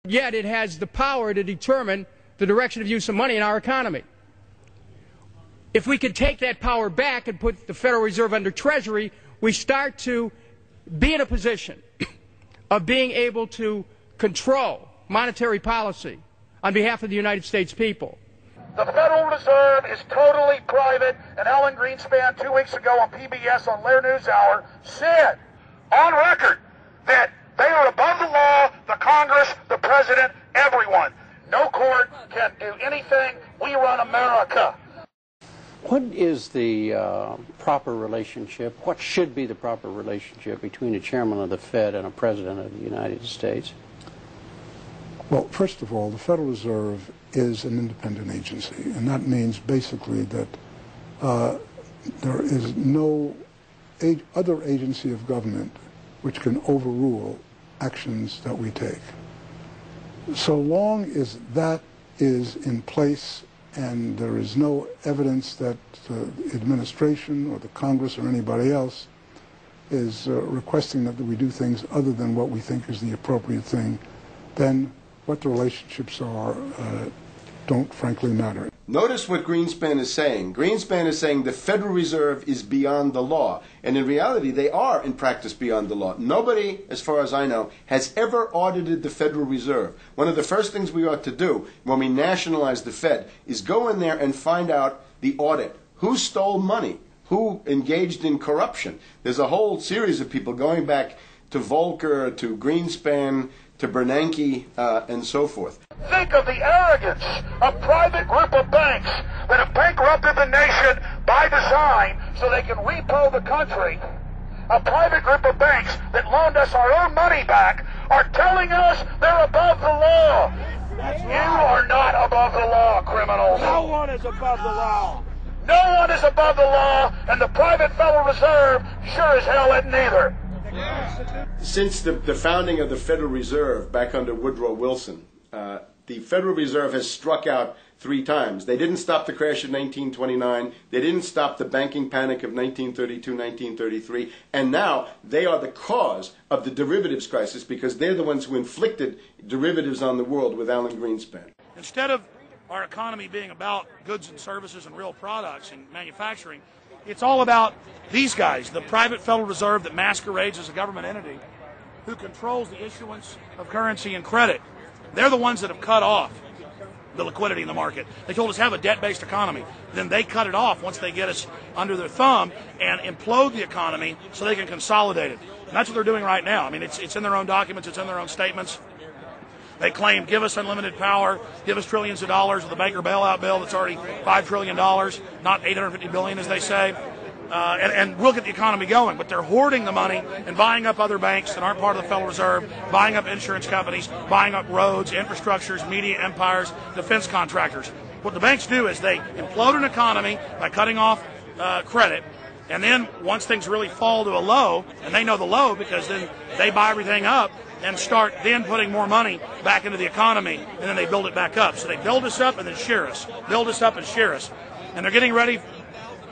Yet it has the power to determine the direction of use of money in our economy. If we could take that power back and put the Federal Reserve under Treasury, we start to be in a position of being able to control monetary policy on behalf of the United States people. The Federal Reserve is totally private, and Alan Greenspan 2 weeks ago on PBS on Lair NewsHour said on record that they are above the law, the Congress, the President, everyone. No court can do anything. We run America. What is the proper relationship, what should be the proper relationship between a chairman of the Fed and a president of the United States? Well, first of all, the Federal Reserve is an independent agency, and that means basically that there is no other agency of government which can overrule actions that we take. So long as that is in place and there is no evidence that the administration or the Congress or anybody else is requesting that we do things other than what we think is the appropriate thing, then what the relationships are don't frankly matter. Notice what Greenspan is saying. Greenspan is saying the Federal Reserve is beyond the law. And in reality, they are, in practice, beyond the law. Nobody, as far as I know, has ever audited the Federal Reserve. One of the first things we ought to do when we nationalize the Fed is go in there and find out the audit. Who stole money? Who engaged in corruption? There's a whole series of people going back to Volcker, to Greenspan, to Bernanke, and so forth. Think of the arrogance of private group of banks that have bankrupted the nation by design so they can repo the country. A private group of banks that loaned us our own money back are telling us they're above the law. You are not above the law, criminals. No one is above the law. No one is above the law, and the private Federal Reserve sure as hell isn't either. Since the founding of the Federal Reserve back under Woodrow Wilson, the Federal Reserve has struck out 3 times. They didn't stop the crash of 1929. They didn't stop the banking panic of 1932, 1933. And now they are the cause of the derivatives crisis because they're the ones who inflicted derivatives on the world with Alan Greenspan. Instead of our economy being about goods and services and real products and manufacturing, it's all about these guys, the private Federal Reserve that masquerades as a government entity who controls the issuance of currency and credit. They're the ones that have cut off the liquidity in the market. They told us have a debt-based economy. Then they cut it off once they get us under their thumb and implode the economy so they can consolidate it. And that's what they're doing right now. I mean, it's in their own documents. It's in their own statements. They claim, give us unlimited power, give us trillions of dollars with the Baker bailout bill that's already $5 trillion, not $850 billion as they say. And we'll get the economy going, but they're hoarding the money and buying up other banks that aren't part of the Federal Reserve, buying up insurance companies, buying up roads, infrastructures, media empires, defense contractors. What the banks do is they implode an economy by cutting off credit, and then once things really fall to a low, and they know the low because then they buy everything up and start then putting more money back into the economy, and then they build it back up. So they build us up and then shear us, build us up and shear us. And they're getting ready.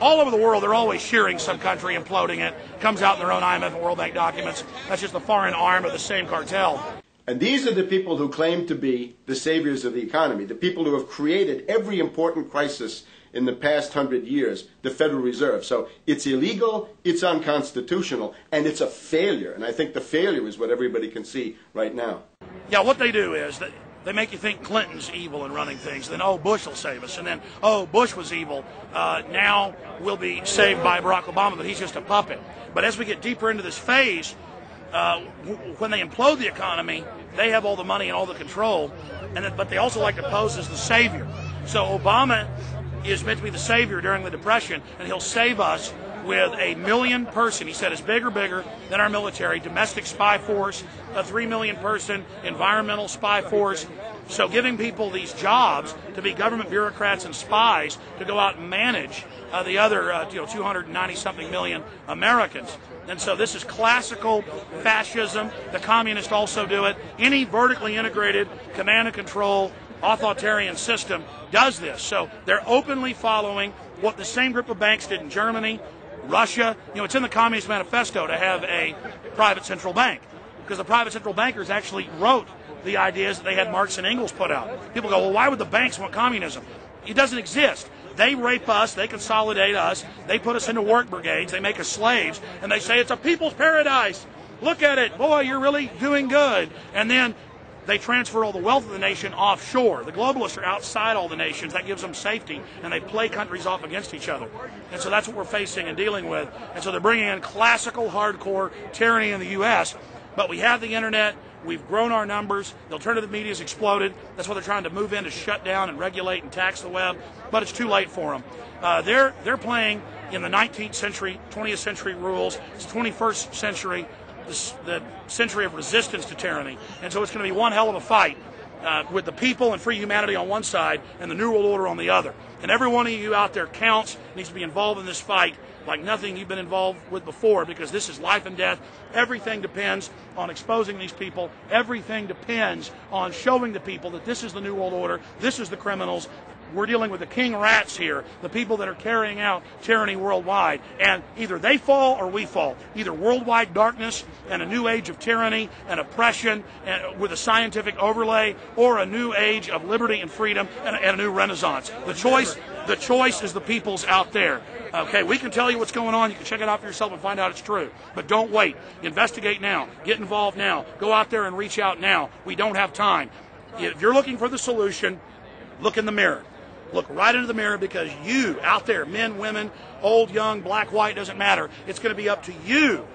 All over the world, they're always shearing some country, imploding it. Comes out in their own IMF and World Bank documents. That's just the foreign arm of the same cartel. And these are the people who claim to be the saviors of the economy, the people who have created every important crisis in the past 100 years, the Federal Reserve. So it's illegal, it's unconstitutional, and it's a failure. And I think the failure is what everybody can see right now. Yeah, what they do is they make you think Clinton's evil in running things. Then, oh, Bush will save us. And then, oh, Bush was evil. Now we'll be saved by Barack Obama, but he's just a puppet. But as we get deeper into this phase, when they implode the economy, they have all the money and all the control. But they also like to pose as the savior. So Obama is meant to be the savior during the Depression, and he'll save us with a 1 million person, he said, is bigger than our military, domestic spy force, a 3 million person environmental spy force. So giving people these jobs to be government bureaucrats and spies to go out and manage the other 290-something million Americans. And so this is classical fascism. The communists also do it. Any vertically integrated command and control authoritarian system does this. So they're openly following what the same group of banks did in Germany, Russia. It's in the Communist Manifesto to have a private central bank, because the private central bankers actually wrote the ideas that they had Marx and Engels put out. People go, well, why would the banks want communism? It doesn't exist. They rape us, they consolidate us, they put us into work brigades, they make us slaves, and they say it's a people's paradise. Look at it. Boy, you're really doing good. And then they transfer all the wealth of the nation offshore. The globalists are outside all the nations. That gives them safety, and they play countries off against each other. And so that's what we're facing and dealing with. And so they're bringing in classical, hardcore tyranny in the U.S., but we have the internet. We've grown our numbers. The alternative media has exploded. That's why they're trying to move in to shut down and regulate and tax the web, but it's too late for them. They're playing in the 19th century, 20th century rules. It's 21st century, the century of resistance to tyranny. And so it's going to be one hell of a fight with the people and free humanity on one side and the New World Order on the other. And every one of you out there counts, needs to be involved in this fight like nothing you've been involved with before, because this is life and death. Everything depends on exposing these people. Everything depends on showing the people that this is the New World Order, this is the criminals. We're dealing with the king rats here, the people that are carrying out tyranny worldwide. And either they fall or we fall. Either worldwide darkness and a new age of tyranny and oppression and with a scientific overlay, or a new age of liberty and freedom and a new renaissance. The choice is the people's out there. Okay, we can tell you what's going on. You can check it out for yourself and find out it's true. But don't wait. Investigate now. Get involved now. Go out there and reach out now. We don't have time. If you're looking for the solution, look in the mirror. Look right into the mirror, because you out there, men, women, old, young, black, white, doesn't matter. It's going to be up to you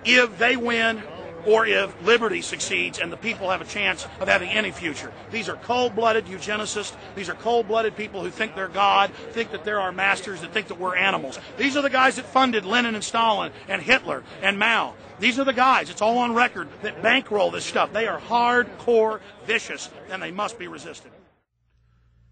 if they win or if liberty succeeds and the people have a chance of having any future. These are cold-blooded eugenicists. These are cold-blooded people who think they're God, think that they're our masters, that think that we're animals. These are the guys that funded Lenin and Stalin and Hitler and Mao. These are the guys, it's all on record, that bankroll this stuff. They are hardcore vicious, and they must be resisted.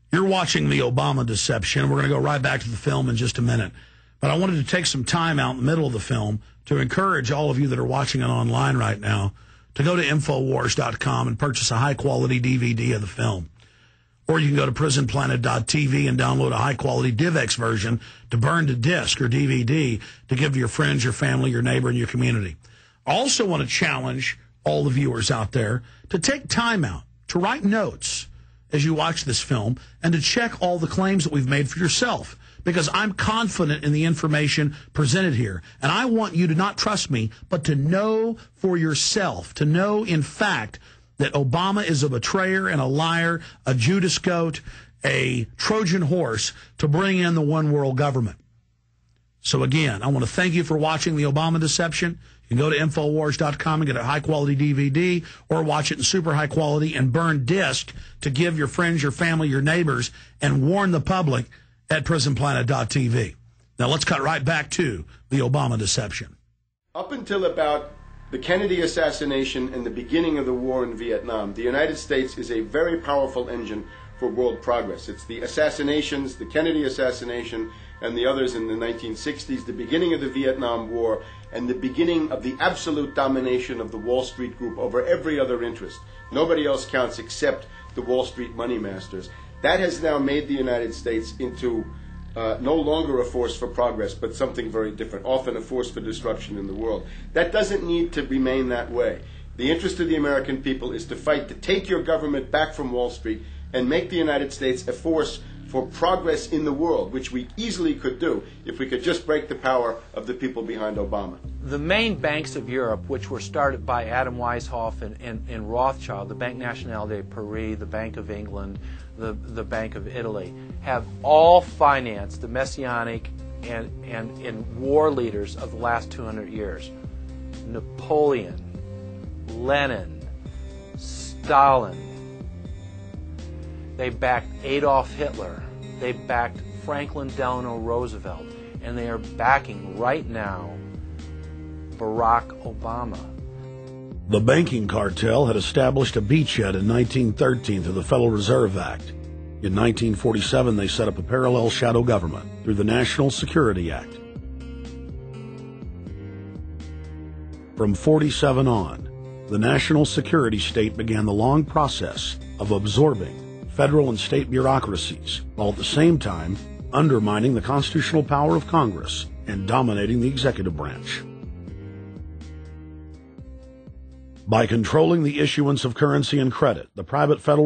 You're watching The Obama Deception. We're going to go right back to the film in just a minute. But I wanted to take some time out in the middle of the film to encourage all of you that are watching it online right now to go to Infowars.com and purchase a high-quality DVD of the film. Or you can go to PrisonPlanet.tv and download a high-quality DivX version to burn to disc or DVD to give to your friends, your family, your neighbor, and your community. I also want to challenge all the viewers out there to take time out, to write notes as you watch this film, and to check all the claims that we've made for yourself, because I'm confident in the information presented here. And I want you to not trust me, but to know for yourself, to know in fact that Obama is a betrayer and a liar, a Judas goat, a Trojan horse to bring in the one world government. So again, I want to thank you for watching The Obama Deception. You can go to Infowars.com and get a high-quality DVD, or watch it in super high quality and burn disc to give your friends, your family, your neighbors, and warn the public at PrisonPlanet.tv. Now let's cut right back to The Obama Deception. Up until about the Kennedy assassination and the beginning of the war in Vietnam, the United States is a very powerful engine for world progress. It's the assassinations, the Kennedy assassination, and the others in the 1960s, the beginning of the Vietnam War, and the beginning of the absolute domination of the Wall Street Group over every other interest. Nobody else counts except the Wall Street money masters. That has now made the United States into no longer a force for progress, but something very different, often a force for destruction in the world. That doesn't need to remain that way. The interest of the American people is to fight to take your government back from Wall Street and make the United States a force for progress in the world, which we easily could do if we could just break the power of the people behind Obama. The main banks of Europe, which were started by Adam Weishaupt and Rothschild, the Banque Nationale de Paris, the Bank of England, the Bank of Italy, have all financed the messianic and war leaders of the last 200 years. Napoleon, Lenin, Stalin. They backed Adolf Hitler. They backed Franklin Delano Roosevelt. And they are backing right now Barack Obama. The banking cartel had established a beachhead in 1913 through the Federal Reserve Act. In 1947, they set up a parallel shadow government through the National Security Act. From 47 on, the national security state began the long process of absorbing federal and state bureaucracies, while at the same time undermining the constitutional power of Congress and dominating the executive branch. By controlling the issuance of currency and credit, the private Federal